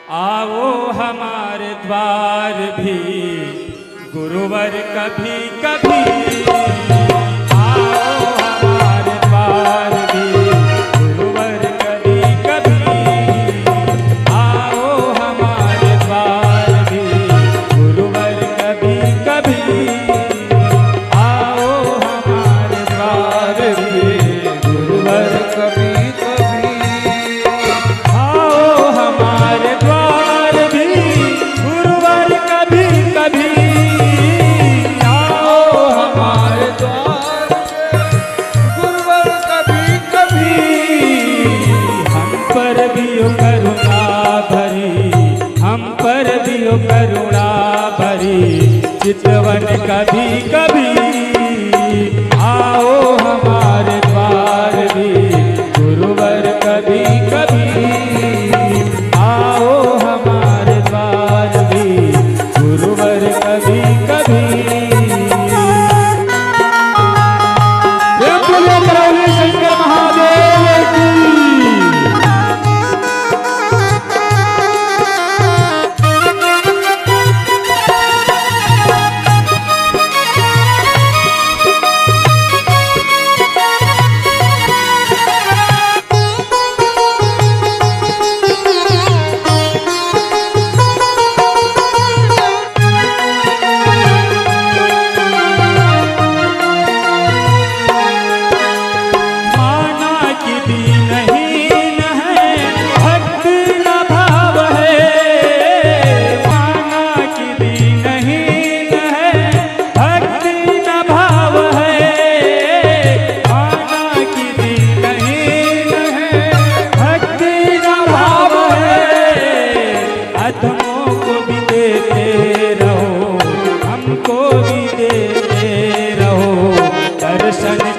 आओ हमारे द्वार भी गुरुवर कभी कभी। आओ हमारे द्वार भी गुरुवर कभी कभी। आओ हमारे द्वार भी गुरुवर कभी कभी। आओ हमारे द्वार भी गुरुवर कभी कभी। आओ हमारे द्वार भी गुरुवर कभी कभी। आओ हमारे द्वार गुरुवर कभी कभी। हम पर भी हो करुणा भरी, हम पर भी हो करुणा भरी चितवन कभी कभी। आओ हमारे द्वार भी गुरुवर कभी कभी। आओ हमारे द्वार भी गुरुवर कभी कभी। शंकर महादेव की।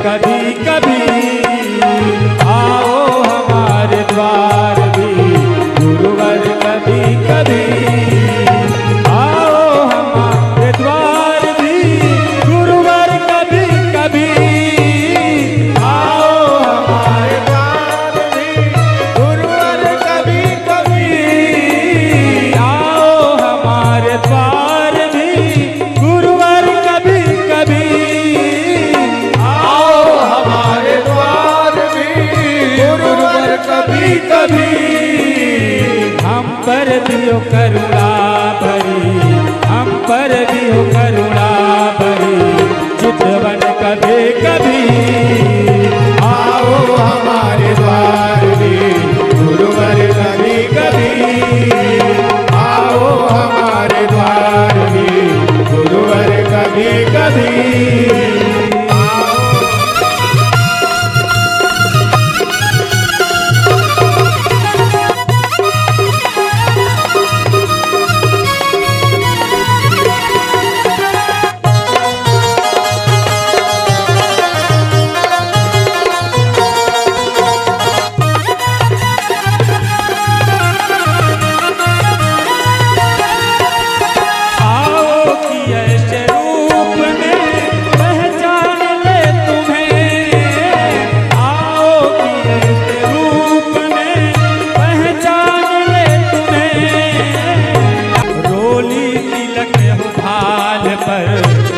कभी कभी आओ हमारे द्वार भी गुरुवर कभी कभी। आओ हमारे द्वार भी गुरुवर कभी कभी। आओ हमारे द्वार भी गुरुवर कभी कभी। आओ हमारे द्वार भी गुरुवर कभी कभी। कभी कभी हम पर भी हो करुणा भरी, हम पर भी हो करुणा भरी चितवन कभी कभी। आओ हमारे द्वार भी गुरुवर कभी कभी। आओ हमारे द्वार भी गुरुवर कभी कभी।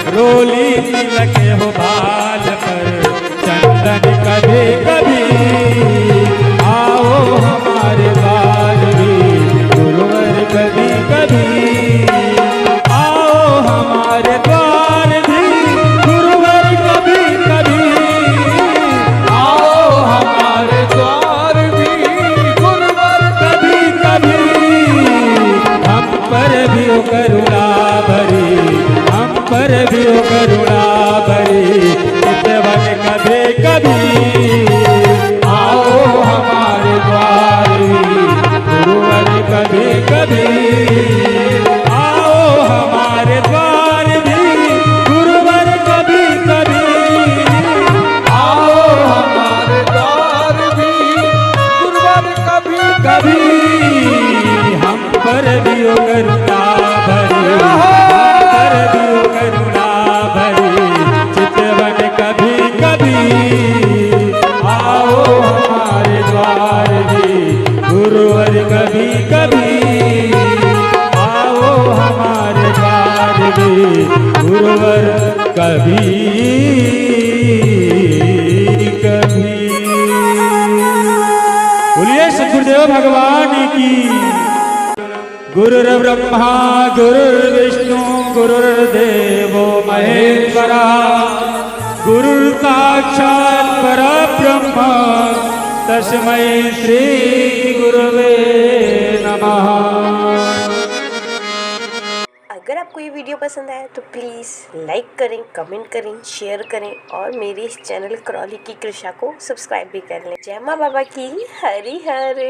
रोली तिलक हो भाल पर चंदन कभी कभी। आओ हमारे द्वार भी गुरुवर कभी कभी। आओ हमारे द्वार भी गुरुवर कभी कभी। आओ हमारे द्वार भी गुरुवर कभी कभी। हम पर भी हो करुणा भरी, हम पर भी हो करुणा भरी चितवन कभी कभी। आओ हमारे द्वार भी गुरुवर कभी कभी। आओ हमारे द्वार भी गुरुवर कभी कभी। आओ हमारे द्वार भी गुरुवर कभी कभी। हम पर भी हो करुणा भरी, करुणा भरी चितवन कभी कभी। आओ हमारे द्वार भी गुरुवर कभी कभी। गुरुर्ब्रह्मा गुरुर्विष्णु गुरुर्देवो महेश्वरा गुरुर्साक्षात् परब्रह्म तस्मै श्री गुरुवे नमः। अगर आपको ये वीडियो पसंद आया तो प्लीज़ लाइक करें, कमेंट करें, शेयर करें और मेरे इस चैनल क्रॉली की कृषा को सब्सक्राइब भी कर लें। जय माँ बाबा की, हरि हर।